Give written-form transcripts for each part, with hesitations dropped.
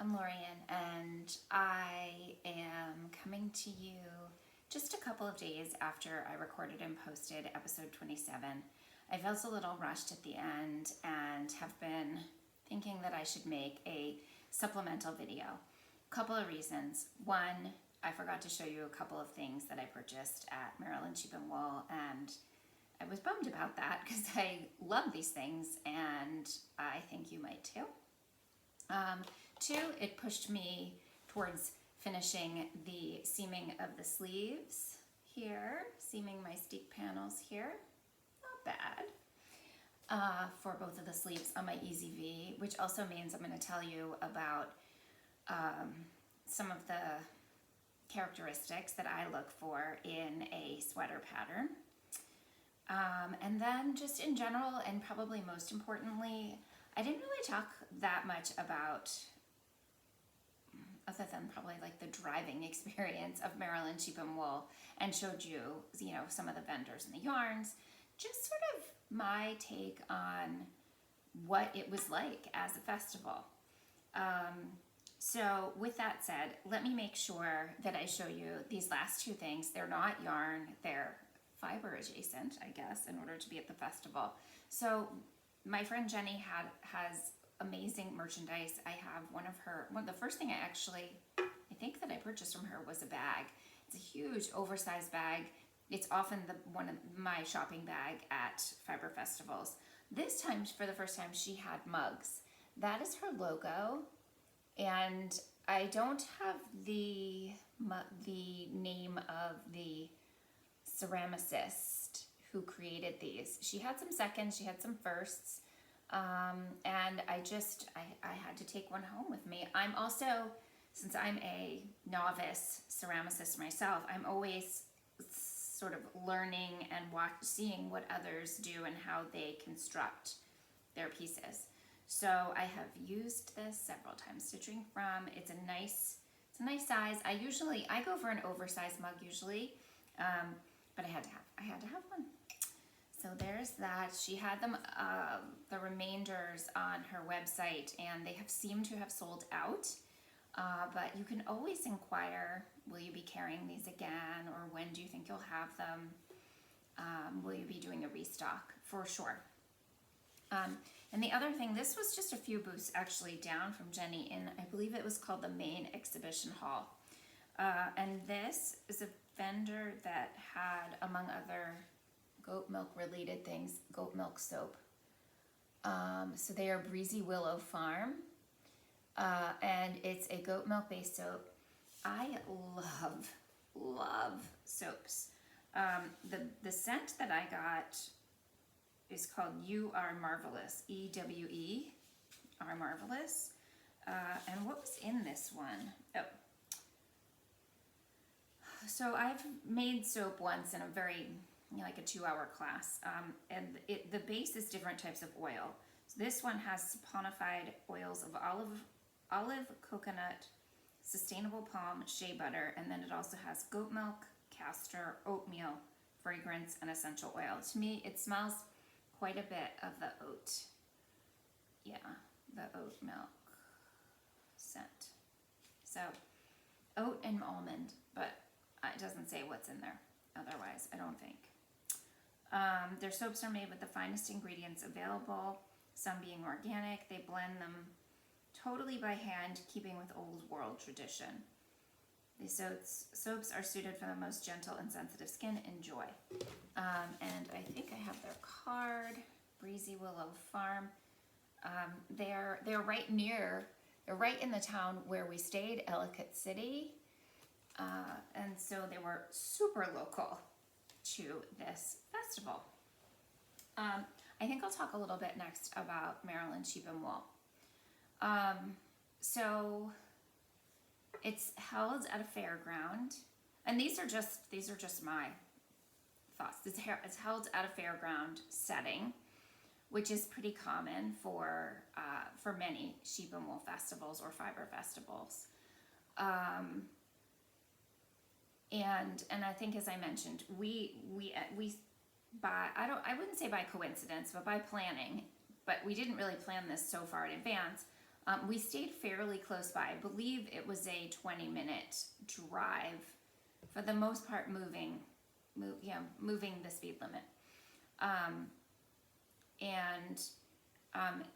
I'm Lorian, and I am coming to you just a couple of days after I recorded and posted episode 27. I felt a little rushed at the end and have been thinking that I should make a supplemental video. Couple of reasons. One, I forgot to show you a couple of things that I purchased at Maryland Sheep and Wool, and I was bummed about that because I love these things and I think you might too. Two, it pushed me towards finishing the seaming of the sleeves here, seaming my steek panels here, not bad, for both of the sleeves on my Easy V, which also means I'm going to tell you about some of the characteristics that I look for in a sweater pattern. And then just in general, and probably most importantly, I didn't really talk that much about, other than probably like the driving experience of Maryland Sheep and Wool, and showed you, some of the vendors and the yarns, just sort of my take on what it was like as a festival. So with that said, let me make sure that I show you these last two things. They're not yarn, they're fiber adjacent, I guess, in order to be at the festival. So my friend Jenny has amazing merchandise. I have one of the first thing I think that I purchased from her was a bag. It's a huge oversized bag. It's often one of my shopping bag at fiber festivals. This time, for the first time, she had mugs. That is her logo, and I don't have the name of the ceramicist who created these. She had some seconds, she had some firsts, and I had to take one home with me. I'm also, since I'm a novice ceramicist myself, I'm always sort of learning and seeing what others do and how they construct their pieces. So I have used this several times to drink from. It's a nice size. I go for an oversized mug usually, but I had to have one. So there's that. She had them, the remainders on her website, and they seemed to have sold out. But you can always inquire, will you be carrying these again, or when do you think you'll have them? Will you be doing a restock? For sure. And the other thing, this was just a few booths actually down from Jenny in, I believe it was called the main exhibition hall. And this is a vendor that had, among other goat milk related things, goat milk soap. So they are Breezy Willow Farm, and it's a goat milk based soap. I love soaps. The scent that I got is called You Are Marvelous, EWE, Are Marvelous. And what was in this one? Oh. So I've made soap once in a very, like a 2-hour class, and the base is different types of oil. So this one has saponified oils of olive, coconut, sustainable palm, shea butter, and then it also has goat milk, castor, oatmeal, fragrance, and essential oil. To me, it smells quite a bit of the oat. Yeah, the oat milk scent. So oat and almond, but it doesn't say what's in there otherwise, I don't think. Their soaps are made with the finest ingredients available, some being organic. They blend them totally by hand, keeping with old world tradition. These soaps are suited for the most gentle and sensitive skin. Enjoy. And I think I have their card, Breezy Willow Farm. They're right in the town where we stayed, Ellicott City. And so they were super local to this festival. I think I'll talk a little bit next about Maryland Sheep and Wool. So it's held at a fairground, and these are just my thoughts. It's held at a fairground setting, which is pretty common for many sheep and wool festivals or fiber festivals. And I think, as I mentioned, we I wouldn't say by coincidence, but by planning, but we didn't really plan this so far in advance. We stayed fairly close by. I believe it was a 20-minute drive, for the most part moving the speed limit.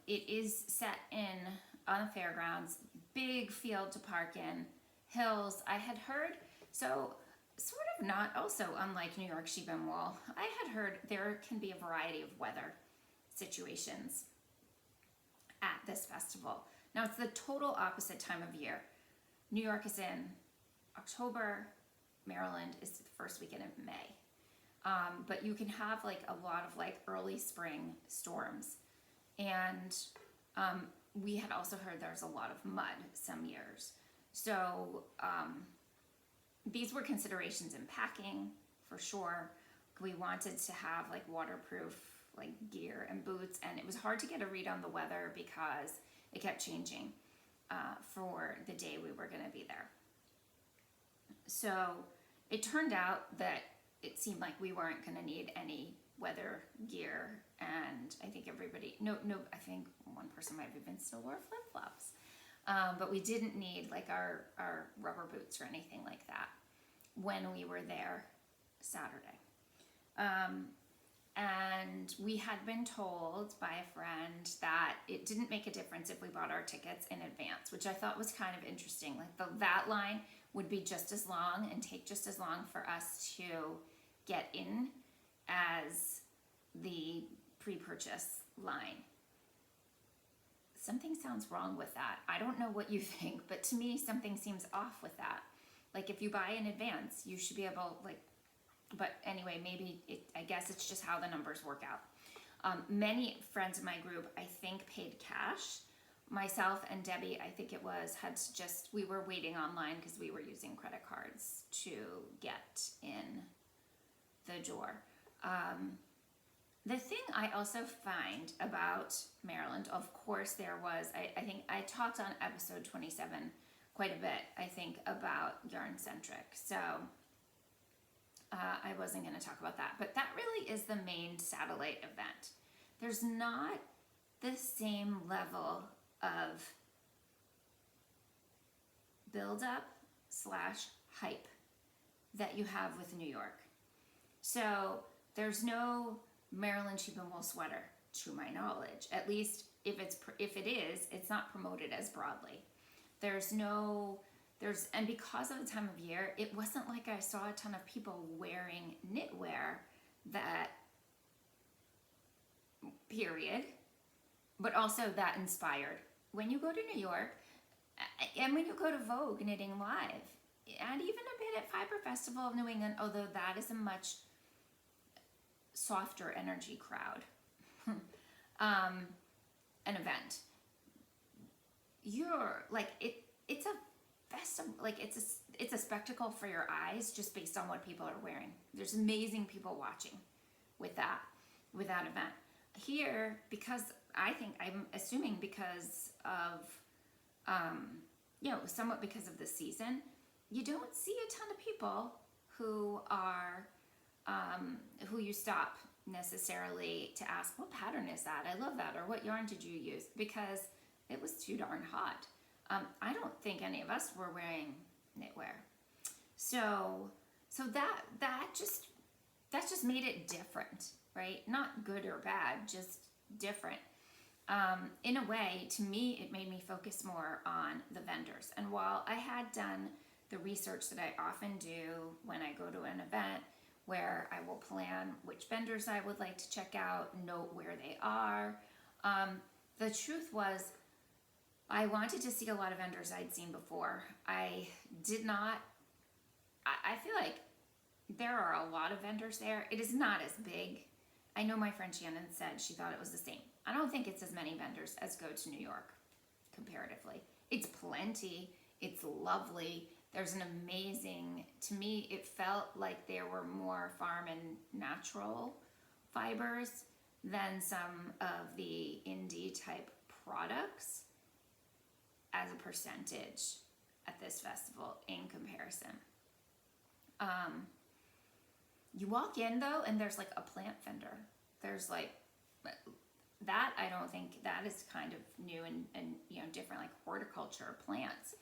It is set in on the fairgrounds, big field to park in, hills. I had heard, so sort of not also unlike New York Sheep and Wool, I had heard there can be a variety of weather situations at this festival. Now it's the total opposite time of year. New York is in October, Maryland is the first weekend of May. But you can have like a lot of like early spring storms. And we had also heard there's a lot of mud some years. So these were considerations in packing for sure. We wanted to have like waterproof like gear and boots, and it was hard to get a read on the weather because it kept changing for the day we were going to be there. So it turned out that it seemed like we weren't going to need any weather gear, and I think everybody, I think one person might have even still wore flip-flops, but we didn't need like our rubber boots or anything like that when we were there Saturday. And we had been told by a friend that it didn't make a difference if we bought our tickets in advance, which I thought was kind of interesting. Like that line would be just as long and take just as long for us to get in as the pre-purchase line. Something sounds wrong with that. I don't know what you think, but to me something seems off with that. Like if you buy in advance, you should be able, like, but anyway, I guess it's just how the numbers work out. Many friends in my group, I think, paid cash. Myself and Debbie, I think it was, we were waiting online because we were using credit cards to get in the door. The thing I also find about Maryland, of course, there was, I think I talked on episode 27 quite a bit, I think, about Yarn Centric. So I wasn't going to talk about that, but that really is the main satellite event. There's not the same level of build-up / hype that you have with New York. So there's no Maryland Sheep and Wool sweater, to my knowledge. At least if it is, it's not promoted as broadly. And because of the time of year, it wasn't like I saw a ton of people wearing knitwear that period, but also that inspired. When you go to New York, and when you go to Vogue Knitting Live, and even a bit at Fiber Festival of New England, although that is a much softer energy crowd, an event, you're like, it's a festival, like it's a spectacle for your eyes just based on what people are wearing. There's amazing people watching with that event. Here, because I'm assuming because of, somewhat because of the season, you don't see a ton of people who are, who you stop necessarily to ask, what pattern is that? I love that. Or what yarn did you use? Because it was too darn hot. I don't think any of us were wearing knitwear. So that just made it different, right? Not good or bad, just different. In a way, to me, it made me focus more on the vendors. And while I had done the research that I often do when I go to an event, where I will plan which vendors I would like to check out, note where they are, the truth was, I wanted to see a lot of vendors I'd seen before. I feel like there are a lot of vendors there. It is not as big. I know my friend Shannon said she thought it was the same. I don't think it's as many vendors as go to New York, comparatively. It's plenty. It's lovely. There's an amazing, to me, it felt like there were more farm and natural fibers than some of the indie type products as a percentage at this festival in comparison. You walk in though, and there's like a plant vendor. There's like that I don't think that is kind of new and different, like horticulture plants.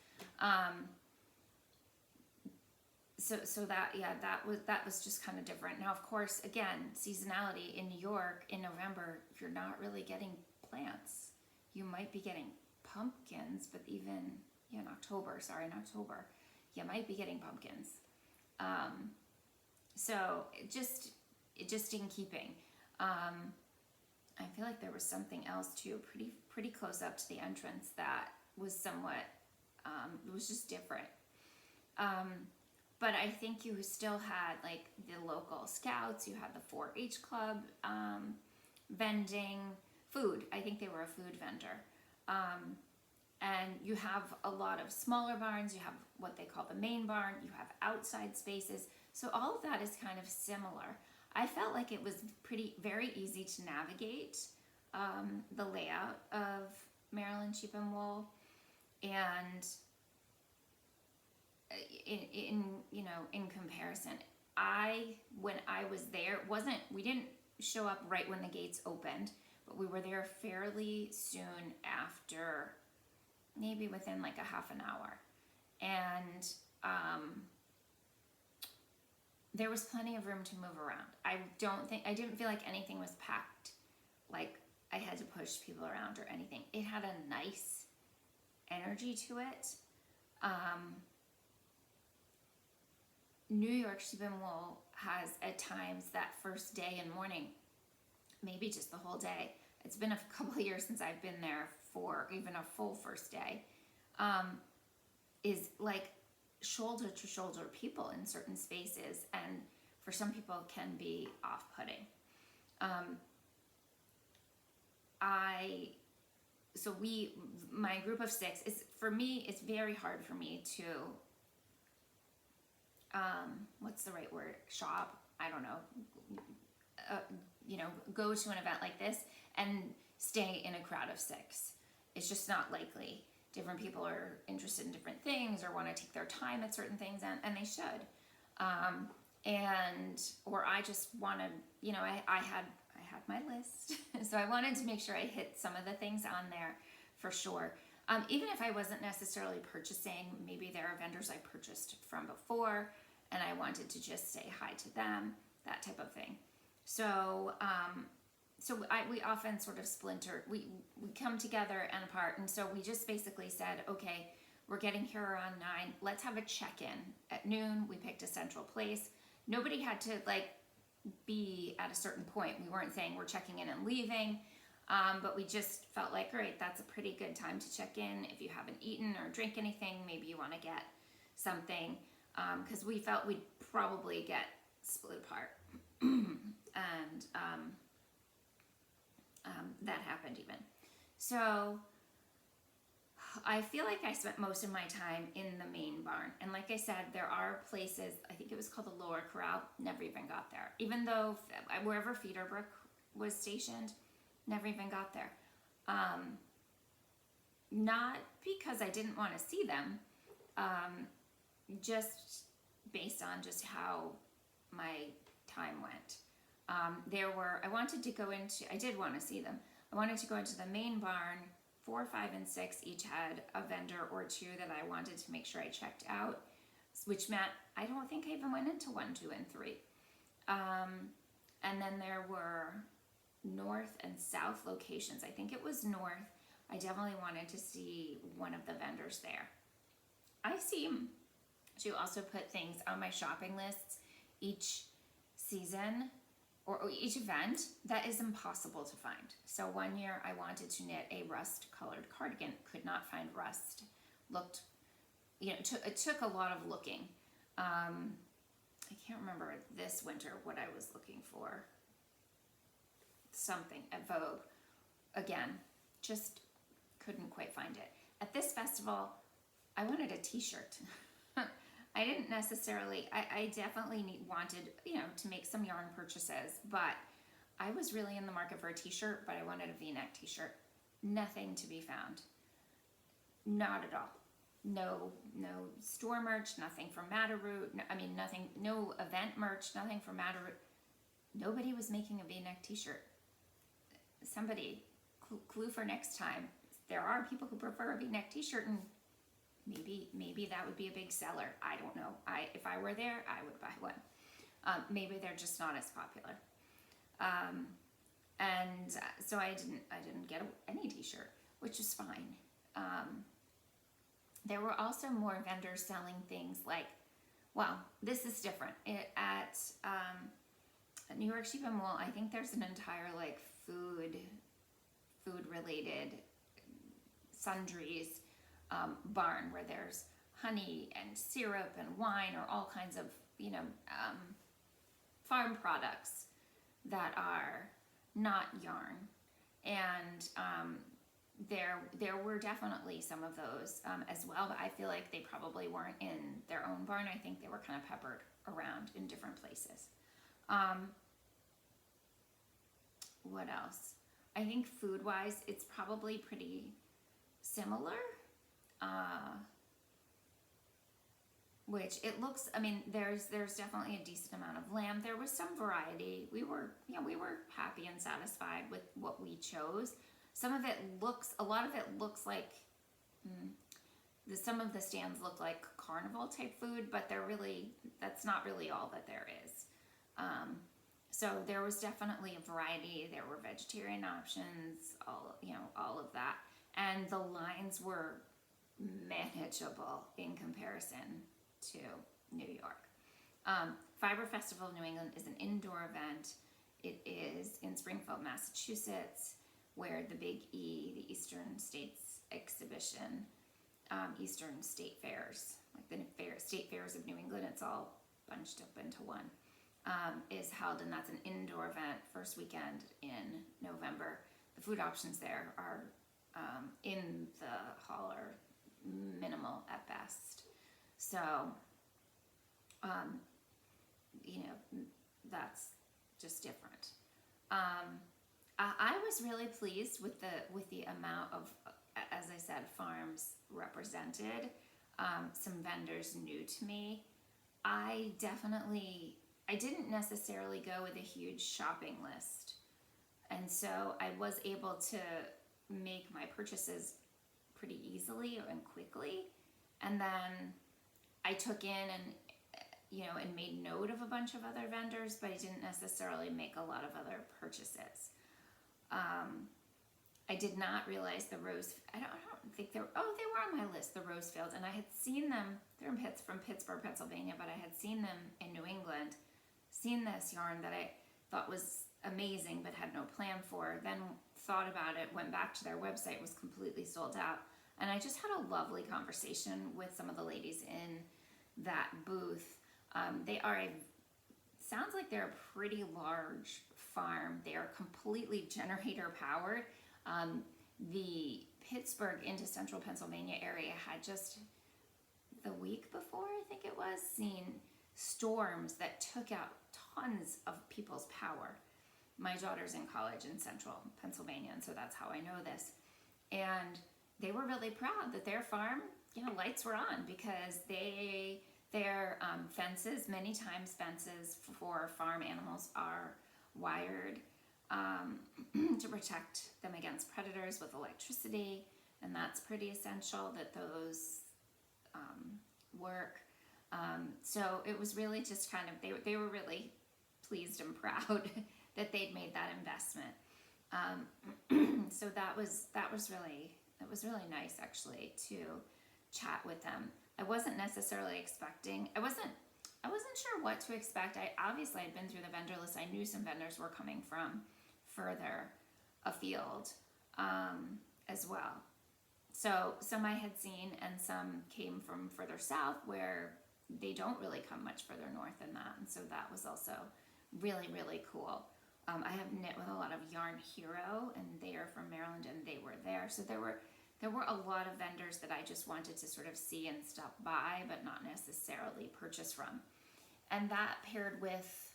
So that, yeah, that was just kind of different. Now, of course, again, seasonality in New York in November, you're not really getting plants. You might be getting pumpkins, but even in October, you might be getting pumpkins. So it just in keeping. I feel like there was something else too, pretty close up to the entrance that was somewhat, it was just different. But I think you still had like the local scouts, you had the 4-H club, vending food. I think they were a food vendor. And you have a lot of smaller barns. You have what they call the main barn. You have outside spaces. So all of that is kind of similar. I felt like it was very easy to navigate the layout of Maryland Sheep and Wool, and in comparison, when I was there, we didn't show up right when the gates opened, but we were there fairly soon after, maybe within like a half an hour, and there was plenty of room to move around. I didn't feel like anything was packed, like I had to push people around or anything. It had a nice energy to it. New York Sheep and Wool has at times that first day and morning, maybe just the whole day. It's been a couple of years since I've been there for even a full first day, is like shoulder to shoulder people in certain spaces, and for some people can be off-putting. My group of 6 is, for me, it's very hard for me to, what's the right word? Shop? I don't know. Go to an event like this and stay in a crowd of 6. It's just not likely. Different people are interested in different things or want to take their time at certain things, and they should. Or I just want to, I had my list, so I wanted to make sure I hit some of the things on there for sure. Even if I wasn't necessarily purchasing, maybe there are vendors I purchased from before, and I wanted to just say hi to them, that type of thing. So, we often sort of splinter. We come together and apart, and so we just basically said, okay, we're getting here around 9. Let's have a check-in at noon. We picked a central place. Nobody had to be at a certain point. We weren't saying we're checking in and leaving, but we just felt like, great, that's a pretty good time to check in. If you haven't eaten or drank anything, maybe you want to get something, because we felt we'd probably get split apart, and that happened even. So I feel like I spent most of my time in the main barn. And like I said, there are places, I think it was called the Lower Corral, never even got there. Even though wherever Feederbrook was stationed, never even got there. Not because I didn't want to see them, just based on just how my time went. I did want to see them. I wanted to go into the main barn. 4, 5, and 6 each had a vendor or 2 that I wanted to make sure I checked out, which meant I don't think I even went into 1, 2, and 3. And then there were north and south locations. I think it was north. I definitely wanted to see one of the vendors there. I seem to also put things on my shopping lists each season or each event that is impossible to find. So one year I wanted to knit a rust colored cardigan, could not find rust. It took a lot of looking. I can't remember this winter what I was looking for. Something at Vogue. Again, just couldn't quite find it. At this festival, I wanted a t-shirt. I didn't necessarily, I definitely wanted, to make some yarn purchases, but I was really in the market for a t-shirt, but I wanted a V-neck t-shirt. Nothing to be found. Not at all. No store merch, nothing from Matterroot, nothing, no event merch, nothing from Matterroot. Nobody was making a V-neck t-shirt. Somebody clue for next time. There are people who prefer a V-neck t-shirt, and maybe that would be a big seller. I don't know. If I were there, I would buy one. Maybe they're just not as popular. And so I didn't get any t-shirt, which is fine. There were also more vendors selling things like, well, this is different. At New York Sheep and Wool, I think there's an entire like food related sundries barn where there's honey and syrup and wine, or all kinds of farm products that are not yarn. And there were definitely some of those as well, but I feel like they probably weren't in their own barn. I think they were kind of peppered around in different places. What else? I think food-wise, it's probably pretty similar. Which it looks, I mean, there's definitely a decent amount of lamb. There was some variety. We were happy and satisfied with what we chose. A lot of it looks like, some of the stands look like carnival type food, but that's not really all that there is. So there was definitely a variety. There were vegetarian options, all of that. And the lines were manageable in comparison to New York. Fiber Festival of New England is an indoor event. It is in Springfield, Massachusetts, where the Big E, the Eastern States Exhibition, Eastern State Fairs, like the State Fairs of New England, it's all bunched up into one, is held, and that's an indoor event, first weekend in November. The food options there are in the hall are minimal at best. So, that's just different. I was really pleased with the amount of, as I said, farms represented. Some vendors new to me. I didn't necessarily go with a huge shopping list, and so I was able to make my purchases pretty easily and quickly. And then I took in and made note of a bunch of other vendors, but I didn't necessarily make a lot of other purchases. I did not realize the I don't think they were on my list, the Rosefield, and I had seen them. They're from Pittsburgh, Pennsylvania, but I had seen them in New England, seen this yarn that I thought was amazing but had no plan for, then thought about it, went back to their website, was completely sold out. And I just had a lovely conversation with some of the ladies in that booth. Sounds like they're a pretty large farm. They are completely generator powered. The Pittsburgh into central Pennsylvania area had just the week before, I think it was, seen storms that took out tons of people's power. My daughter's in college in central Pennsylvania, and so that's how I know this. And they were really proud that their farm, lights were on, because their fences, many times fences for farm animals, are wired to protect them against predators with electricity, and that's pretty essential that those work. So it was really just kind of, they were really pleased and proud that they'd made that investment. So that was really nice, actually, to chat with them. I wasn't necessarily expecting, I wasn't sure what to expect. Obviously I'd been through the vendor list. I knew some vendors were coming from further afield as well. So some I had seen, and some came from further south, where they don't really come much further north than that. And so that was also really, really cool. I have knit with a lot of Yarn Hero, and they are from Maryland, and they were there. So there were a lot of vendors that I just wanted to sort of see and stop by, but not necessarily purchase from. And that paired with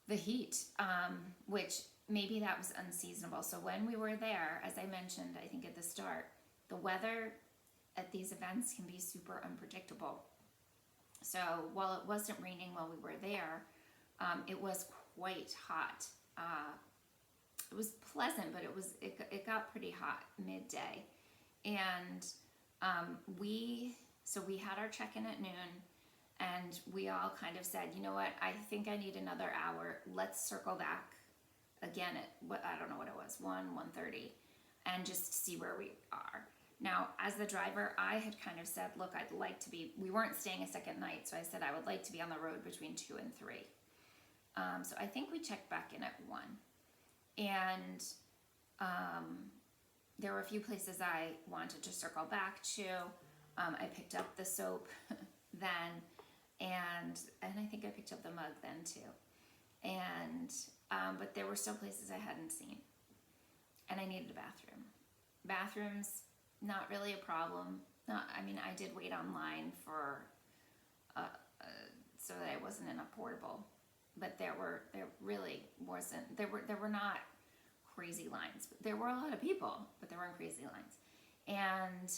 the heat, which maybe that was unseasonable. So when we were there, as I mentioned, I think at the start, the weather at these events can be super unpredictable. So while it wasn't raining while we were there, it was quite hot it was pleasant, but it got pretty hot midday, and we had our check-in at noon, and we all kind of said, you know what, I think I need another hour. Let's circle back again at what, I don't know what it was, 1:30, and just see where we are. Now, as the driver, I had kind of said, look, I'd like to be, we weren't staying a second night, so I said I would like to be on the road between 2 and 3. So I think we checked back in at 1. And there were a few places I wanted to circle back to. I picked up the soap then, and I think I picked up the mug then too. And but there were still places I hadn't seen, and I needed a bathroom. Bathrooms, not really a problem. I mean, I did wait online for so that I wasn't in a portable, but there really wasn't. There were not crazy lines. There were a lot of people, but there weren't crazy lines. And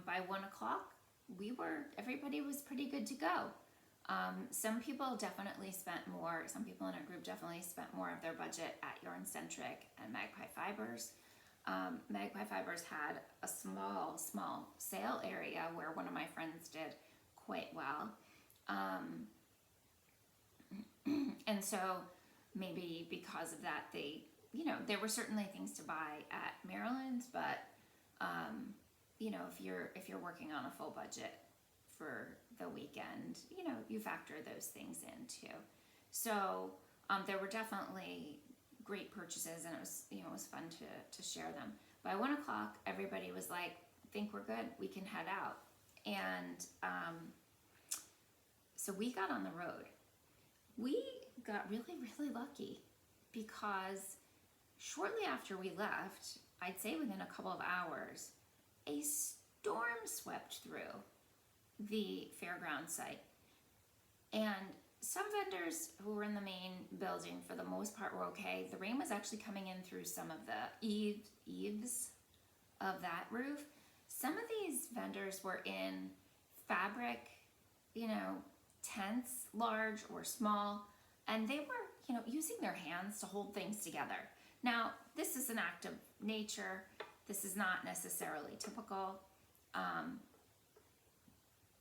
by 1 o'clock, everybody was pretty good to go. Some people definitely spent more. Some people in our group definitely spent more of their budget at Yarn Centric and Magpie Fibers. Magpie Fibers had a small sale area where one of my friends did quite well. And so maybe because of that, there were certainly things to buy at Maryland's, but if you're working on a full budget for the weekend, you factor those things in too. So there were definitely great purchases, and it was fun to share them. By 1 o'clock, everybody was like, I think we're good, we can head out. And so we got on the road. We got really, really lucky, because shortly after we left, I'd say within a couple of hours, a storm swept through the fairground site. And some vendors who were in the main building, for the most part, were okay. The rain was actually coming in through some of the eaves of that roof. Some of these vendors were in fabric, tents, large or small, and they were, using their hands to hold things together. Now, this is an act of nature. This is not necessarily typical,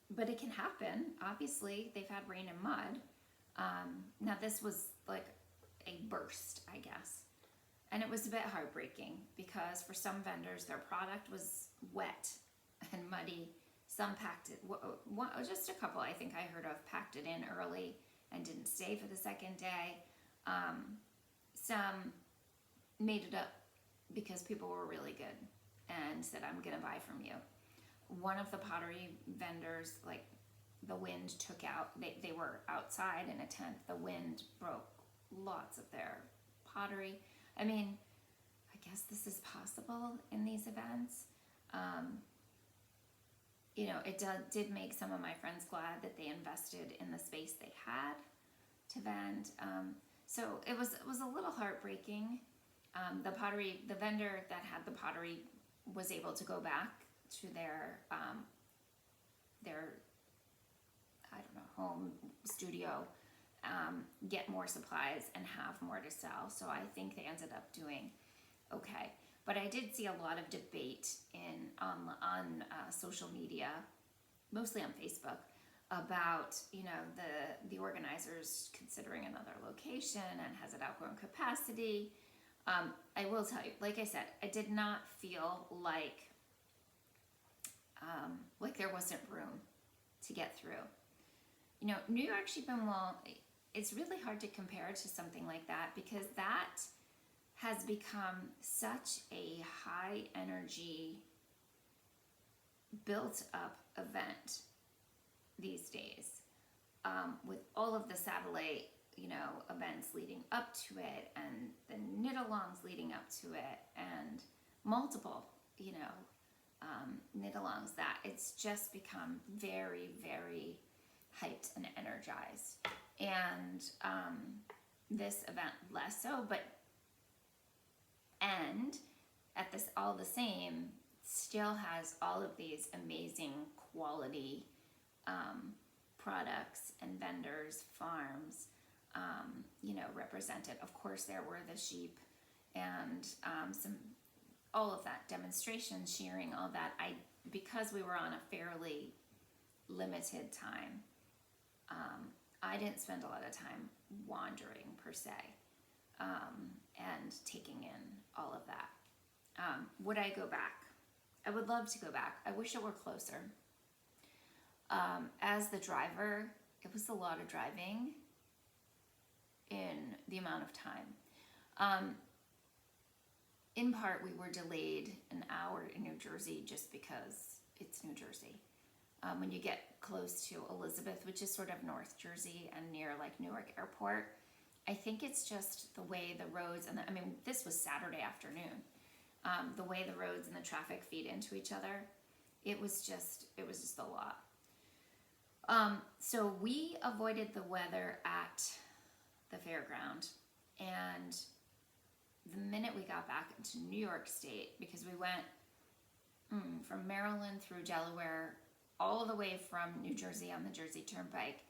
but it can happen. Obviously, they've had rain and mud. Now, this was like a burst, I guess. And it was a bit heartbreaking, because for some vendors, their product was wet and muddy. Some packed it, just a couple I think I heard of, packed it in early and didn't stay for the second day. Some made it up because people were really good and said, I'm gonna buy from you. One of the pottery vendors, like, the wind took out, they were outside in a tent, the wind broke lots of their pottery. I mean, I guess this is possible in these events. It did make some of my friends glad that they invested in the space they had to vend. So it was a little heartbreaking. The vendor that had the pottery was able to go back to their home studio, get more supplies and have more to sell. So I think they ended up doing okay. But I did see a lot of debate on social media, mostly on Facebook, about the organizers considering another location, and has it outgrown capacity. I will tell you, like I said, I did not feel like there wasn't room to get through. New York Sheep and Wool, it's really hard to compare to something like that, because that has become such a high energy, built up event these days, with all of the satellite events leading up to it, and the knit-alongs leading up to it, and multiple knit-alongs, that it's just become very, very hyped and energized. And this event less so, and at this, all the same, still has all of these amazing quality products and vendors, farms, represented. Of course, there were the sheep and all of that, demonstration, shearing, all that. Because we were on a fairly limited time, I didn't spend a lot of time wandering per se, and taking in all of that. Would I go back? I would love to go back. I wish it were closer. As the driver, it was a lot of driving in the amount of time. In part, we were delayed an hour in New Jersey just because it's New Jersey. When you get close to Elizabeth, which is sort of North Jersey and near like Newark Airport, I think it's just the way the roads and this was Saturday afternoon. The way the roads and the traffic feed into each other, it was just a lot. So we avoided the weather at the fairground, and the minute we got back into New York State, because we went from Maryland through Delaware, all the way from New Jersey on the Jersey Turnpike,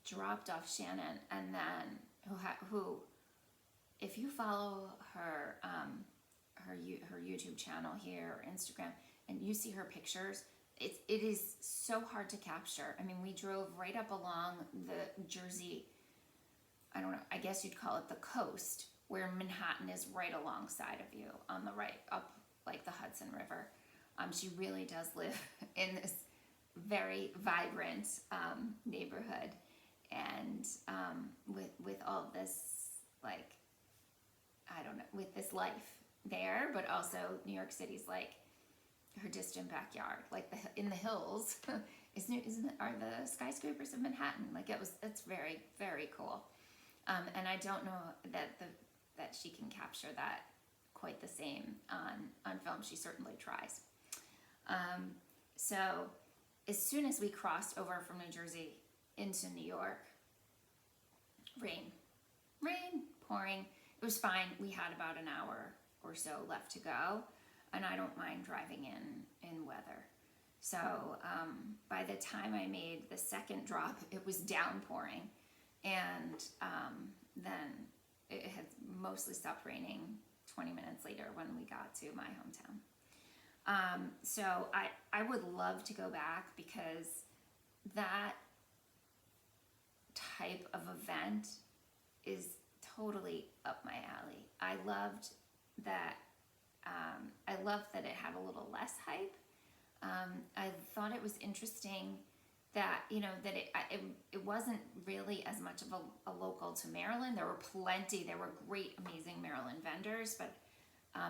dropped off Shannon, and then who, if you follow her, her YouTube channel here, or Instagram, and you see her pictures, it is so hard to capture. I mean, we drove right up along the Jersey, I don't know, I guess you'd call it the coast, where Manhattan is right alongside of you on the right, up like the Hudson River. She really does live in this very vibrant neighborhood, and with all this, like, I don't know, with this life there, but also New York City's like her distant backyard, like in the hills are the skyscrapers of Manhattan. Like it's very, very cool, and I don't know that she can capture that quite the same on film. She certainly tries. So as soon as we crossed over from New Jersey into New York, rain, pouring. It was fine. We had about an hour or so left to go, and I don't mind driving in weather. So by the time I made the second drop, it was downpouring, and then it had mostly stopped raining 20 minutes later when we got to my hometown. So I would love to go back, because that type of event is totally up my alley. I loved that. I loved that it had a little less hype. I thought it was interesting that, that it wasn't really as much of a local to Maryland. There were great, amazing Maryland vendors, but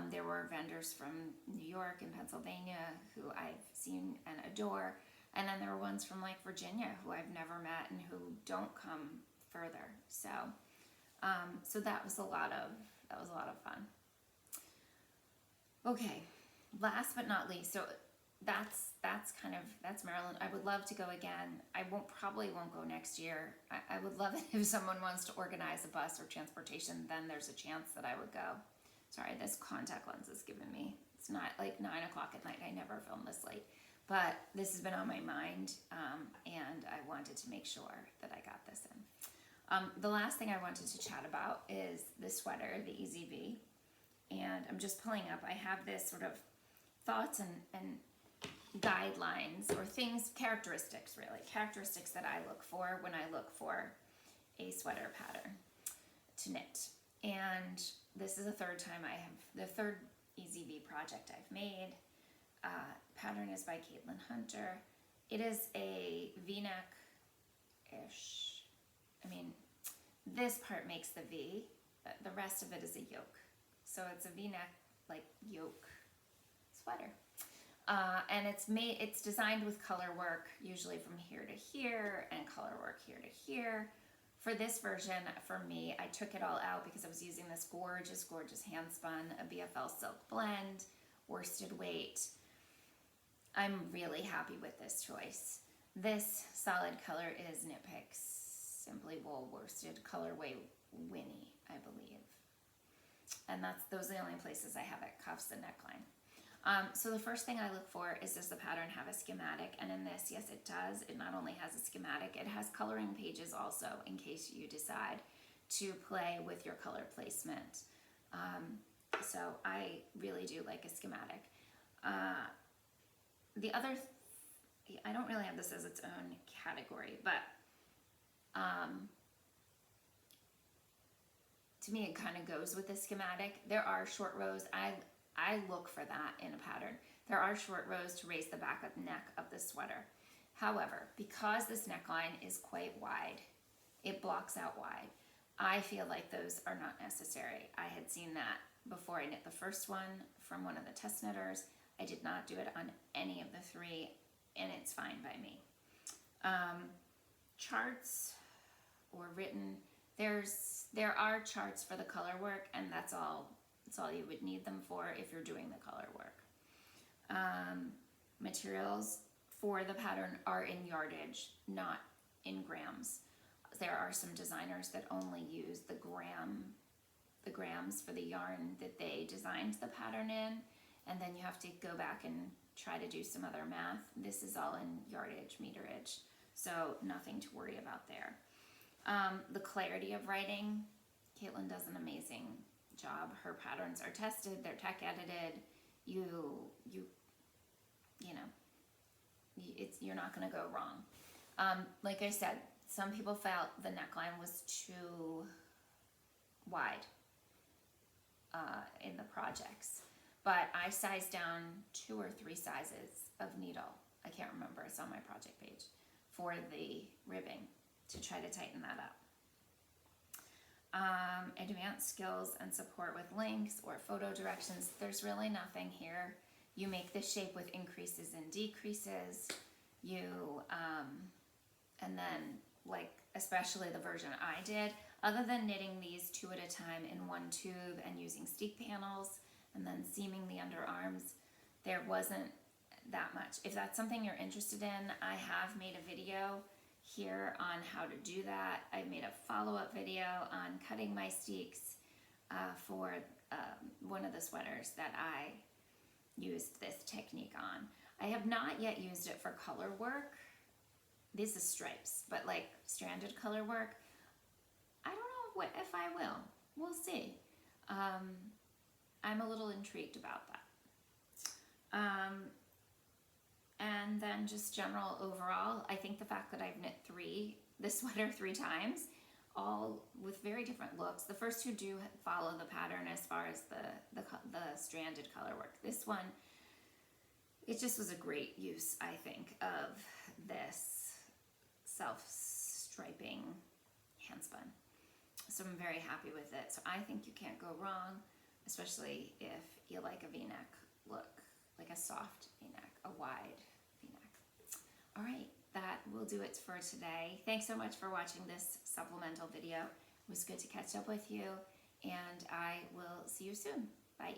there were vendors from New York and Pennsylvania who I've seen and adore, and then there were ones from like Virginia who I've never met and who don't come further. So, so that was a lot of fun. Okay, last but not least, so that's Maryland. I would love to go again. I probably won't go next year. I would love it if someone wants to organize a bus or transportation, then there's a chance that I would go. Sorry, this contact lens is giving me, it's not like 9 o'clock at night. I never film this late, but this has been on my mind, and I wanted to make sure that I got this in. The last thing I wanted to chat about is the sweater, the EZV, and I'm just pulling up. I have this sort of thoughts and guidelines, or things, characteristics that I look for when I look for a sweater pattern to knit. And this is the third EZV project I've made. Pattern is by Caitlin Hunter. It is a V-neck-ish. I mean, this part makes the V, the rest of it is a yoke. So it's a V-neck, like, yoke sweater. And it's designed with color work, usually from here to here, and color work here to here. For this version, for me, I took it all out because I was using this gorgeous, gorgeous hand spun, a BFL silk blend, worsted weight. I'm really happy with this choice. This solid color is Knit Picks Simply Wool Worsted Colorway Winnie, I believe. And those are the only places I have it, cuffs and neckline. So the first thing I look for is, does the pattern have a schematic? And in this, yes, it does. It not only has a schematic, it has coloring pages also, in case you decide to play with your color placement. So I really do like a schematic. The other, I don't really have this as its own category, but to me it kind of goes with the schematic. There are short rows. I look for that in a pattern. There are short rows to raise the back of the neck of the sweater. However, because this neckline is quite wide, it blocks out wide. I feel like those are not necessary. I had seen that before I knit the first one from one of the test knitters. I did not do it on any of the three, and it's fine by me. Charts or written, there are charts for the color work, and that's all you would need them for if you're doing the color work. Materials for the pattern are in yardage, not in grams. There are some designers that only use the grams for the yarn that they designed the pattern in, and then you have to go back and try to do some other math. This is all in yardage, meterage, so nothing to worry about there. The clarity of writing, Caitlin does an amazing job. Her patterns are tested, they're tech edited. You're not going to go wrong. Like I said, some people felt the neckline was too wide in the projects, but I sized down 2 or 3 sizes of needle. I can't remember, it's on my project page, for the ribbing to try to tighten that up. Advanced skills and support with links or photo directions. There's really nothing here. You make the shape with increases and decreases. And then, like, especially the version I did, other than knitting these 2 at a time in one tube and using steek panels and then seaming the underarms, there wasn't that much. If that's something you're interested in, I have made a video here on how to do that. I've made a follow-up video on cutting my steeks for one of the sweaters that I used this technique on. I have not yet used it for color work. This is stripes, but like stranded color work, I don't know if I will. We'll see. I'm a little intrigued about that. And then just general overall, I think the fact that I've knit this sweater 3 times, all with very different looks. The first 2 do follow the pattern as far as the stranded color work. This one, it just was a great use, I think, of this self-striping handspun. So I'm very happy with it. So I think you can't go wrong, especially if you like a V-neck look, like a soft V-neck, a wide V-neck. All right, that will do it for today. Thanks so much for watching this supplemental video. It was good to catch up with you, and I will see you soon. Bye.